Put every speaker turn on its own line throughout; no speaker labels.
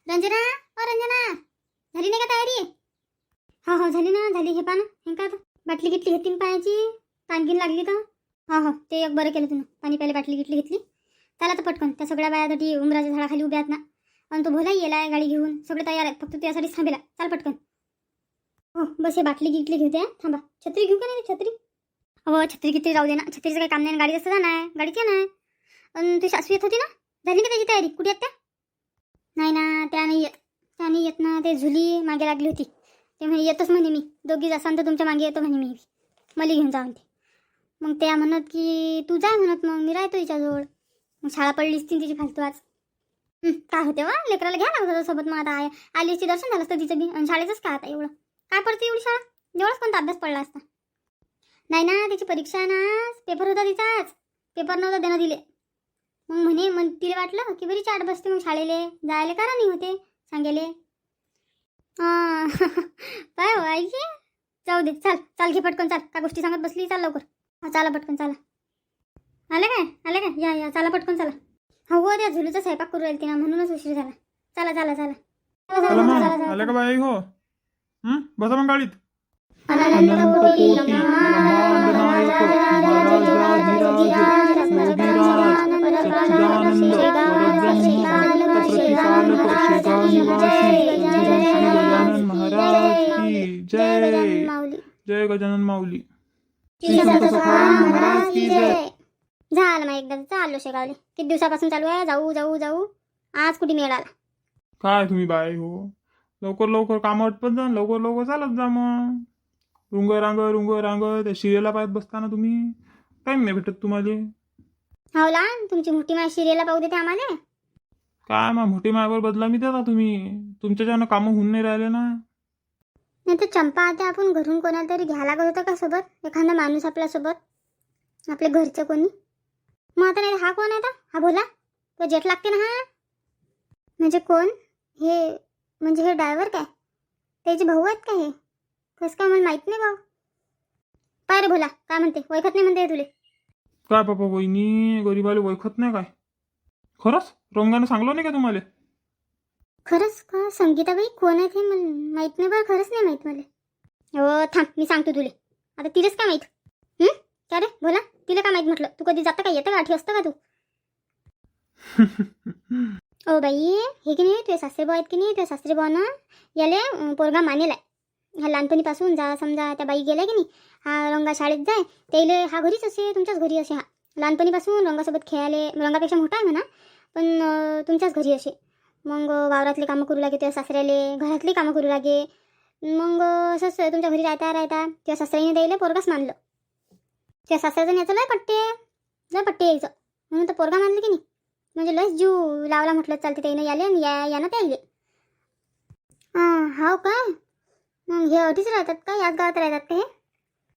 रंजना, ओ रंजना, झाली नाही का तयारी? हो हो झाली ना, झाली. हे पहा ना, हे का आता बाटली गिटली घेतली ना पाण्याची, ताणगीन लागली तर. हो हो, ते एक बरं केलं तुम्ही, पाणी प्यायला बाटली गिटली घेतली. चला तर पटकन, त्या सगळ्या बायासाठी उंबराच्या झाडाखाली उभ्या आहेत ना, आणि तो भोलाही येलाय गाडी घेऊन, सगळे तयार आहेत, फक्त त्यासाठीच थांबेला. चाल पटकन. हो बस, हे बाटली गिटली घेऊ द्या. थांबा, छत्री घेऊ का नाही छत्री? हो छत्री गित्री राहू दे ना, छत्रीचं काही काम नाही, गाडी असतं नाही, गाडीची नाही. आणि ती सासू येत होती ना, झाली का त्याची तयारी? कुठे येत त्या? नाही ना, त्या नाही येत, त्या नाही येत ना, ते झुली मागे लागली होती. ते म्हणे येतच म्हणे मी, दोघी असाल तर तुमच्या मागे येतो म्हणे मी, मला घेऊन जा म्हणते. मग त्या म्हणत की तू जाय म्हणत, मग मी राहतो हिच्याजवळ. मग शाळा पडलीच ती तिची फालतू आज. काय होते वा, लेकराला घ्या लागत होतं सोबत. मग आता आली असती, दर्शन झालं असतं तिचं बी. आणि शाळेचंच काय आता एवढं, काय पडते एवढी शाळा, एवढंच कोणता अभ्यास पडला असता. नाही ना, तिची परीक्षा आहे ना, पेपर होता तिचाच, पेपर नव्हता देणं दिले. मग म्हणे, मग तिला वाटलं की बरी चाट बसते मग शाळेले जायला, कारण नाही होते सांगेले. काय हो आई, जाऊ दे, चाल चाल घे पटकन, चाल. का गोष्टी सांगत बसली, चाल लवकर. चला पटकन चला. आले काय, आले काय, या या, चला पटकन चला. हो, त्या झुलूचा स्वयंपाक करू राहील ना, म्हणूनच उशीर झाला. चला चला चला.
चला मग, आले का बाई? हो, बसा मग गाडीत. महाराज की जय. जय गजानन माऊली.
महाराज की जय. झालं मग एकदा चाललो शेगावले. किती दिवसापासून चालू आहे, जाऊ जाऊ जाऊ, आज कुठे मिळाला.
काय तुम्ही बाई हो, लवकर लवकर काम आटपत जा, लवकर लवकर चालत जा. मग रुंग रांग त्या शिरेला पाहत बसताना तुम्ही, टाइम नाही भेटत तुम्हाला.
हो लहान, तुमची मोठी माय शिरेला पाहू देते आम्हाला.
काय मग मोठी मायावर बदला मी देता तुम्ही, तुमच्या ज्यानं कामं होऊन नाही राहिले ना.
नाही तर चंपा आता आपण घरून कोणाला तरी घ्यायला लागत होता का सोबत, एखादा माणूस आपल्यासोबत, आपल्या घरचं कोणी. मग आता नाही, हा कोण आहे? हा भोला, तो जेट लागते ना हा. म्हणजे कोण हे, म्हणजे हे ड्रायव्हर काय, त्याचे भाऊ आहेत का हे? कसं काय, मला माहित नाही भाऊ. पाय रे भोला, काय म्हणते, ओळखत नाही म्हणते तुले.
काय बाबा वहिनी, गरीबाला ओळखत नाही काय? खरंच रंगानं सांगलो नाही का तुम्हाला?
खरंच का? संगीताबाई कोण आहे ते मला माहित नाही बरं, खरंच नाही माहित मला. हो थांब, मी सांगतो तुले, आता तिलाच काय माहित. काय रे भोला, तिला काय माहित म्हटलं? तू कधी जाता का, येतं का, आठी असतं का तू? ओ बाई, हे की नाही तुझे सासरे भाऊ आहेत की नाही, तुझे सासरे भाऊ ना याले पोरगा मानेल आहे. ह्या लहानपणीपासून जा, समजा त्या बाई गेल्या की नाही, हा रंगा शाळेत जाय, त्याला हा घरीच असे, तुमच्याच घरी असे. हा लहानपणीपासून रंगासोबत खेळाले, रंगापेक्षा मोठा आहे म्हणा, पण तुमच्याच घरी असे. मग वावरातले कामं करू लागे तुझ्या सासऱ्याले, घरातली कामं करू लागे. मग असंच तुमच्या घरी राहता राहता तुझ्या सासऱ्याने द्यायला पोरगाच मानलं. तुझ्या सासऱ्याचं याचं लय पट्टे यायचं, म्हणून तर पोरगा मानलं की नाही. म्हणजे लयच जीव लावला म्हटलं चालते, त्यानं याले यानं त्याले. हाव का? मग हे अडीच राहतात का, याच गावात राहतात का हे?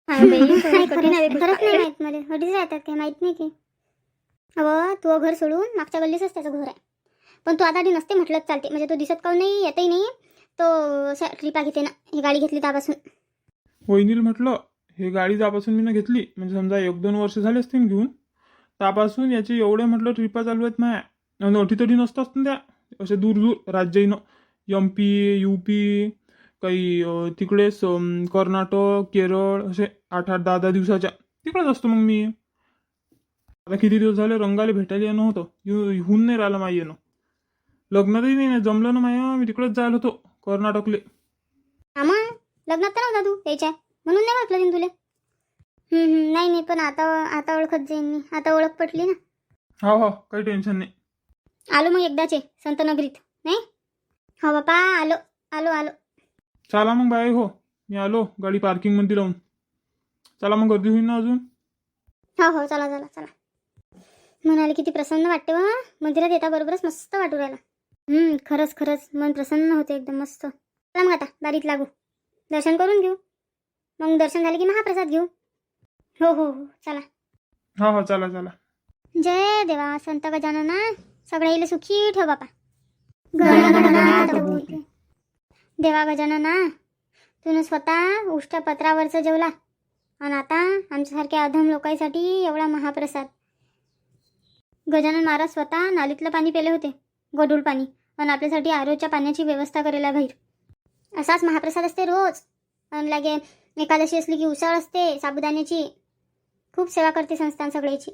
खरंच नाही माहित मला, अडीच राहतात का माहित नाही की. अहो तू घर सोडून मागच्या गल्लीतच त्याचं घर आहे, पण तू आता नसते म्हटलं चालते, म्हणजे तो दिसत का नाही, येतही नाही तो. ट्रिपा घेते ना, ही गाडी घेतली त्यापासून.
वहिनीला म्हटलं, हे गाडी ज्यापासून मी घेतली, म्हणजे समजा 1-2 वर्ष झाले असतील घेऊन, त्यापासून याचे एवढे म्हटलं ट्रिपा चालू आहेत माया. अटीतटी नसतात त्या, असे दूर दूर राज्यनं, MP UP, काही तिकडेच कर्नाटक केरळ, असे 8-8 10-10 दिवसाच्या तिकडेच असतो. मग मी आता किती दिवस झाले रंगाला भेटायला येणं होतं, होऊन नाही राहिलं माय येणं. लग्नातही नाही जमलं ना माय, मी तिकडेच जायला होतो कर्नाटकले.
मग लग्नात तर नव्हता तू त्याच्या, म्हणून नाही वाटलं दिन तुले. नाही नाही, पण आता ओळखत जाईन मी, आता ओळख पटली ना.
हो हो, काही टेन्शन नाही.
आलो मग एकदाचे संतनगरीत, नाही हो बापा, आलो आलो आलो.
चला मग बाय, हो मी आलो, गाडी पार्किंगमध्ये लावून. चला मग, गर्दी होईल ना अजून.
हो हो, चला चला चला. म्हणाले किती प्रसन्न वाटते वा, मंदिरात येता बरोबरच मस्त वाटू राहिला. खरंच खरंच मन प्रसन्न होते एकदम मस्त. चला मग आता दारीत लागू, दर्शन करून घेऊ, मग दर्शन झाले की महाप्रसाद घेऊ. हो हो हो, चला.
हो हो, चला चला.
जय देवा संत गजानना, सगळ्याला सुखी ठेव बापा. देवा गजानना, तुने स्वतः उष्टपत्रावरचं जेवला, आणि आता आमच्यासारख्या अधम लोकांसाठी एवढा महाप्रसाद. गजानन महाराज स्वतः नालीतलं पाणी पेले होते, गढूळ पाणी, आणि आपल्यासाठी आरोच्या पाण्याची व्यवस्था करायला बाहेर. असाच महाप्रसाद असते रोज. आणि लागे एकादशी असली की उसळ असते साबुदाण्याची. खूप सेवा करते संस्थान सगळ्याची.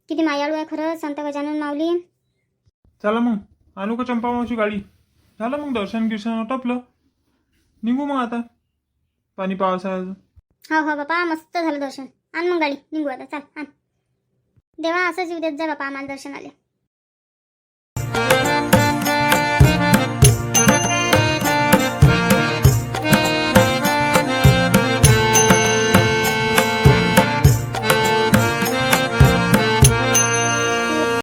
किती मायाळू आहे खरंच संत गजानन माऊली.
चला मग आणू का चंपा मावशी गाडी? झालं मग दर्शन गिर्शन टपलं. निघू मग आता पाणी पावसाळ्याचं.
हो बापा मस्त झालं दर्शन. आण मग गाडी निघू आता. चाल आण. देवा असंच येऊ देत जा बापा आम्हाला दर्शन आले.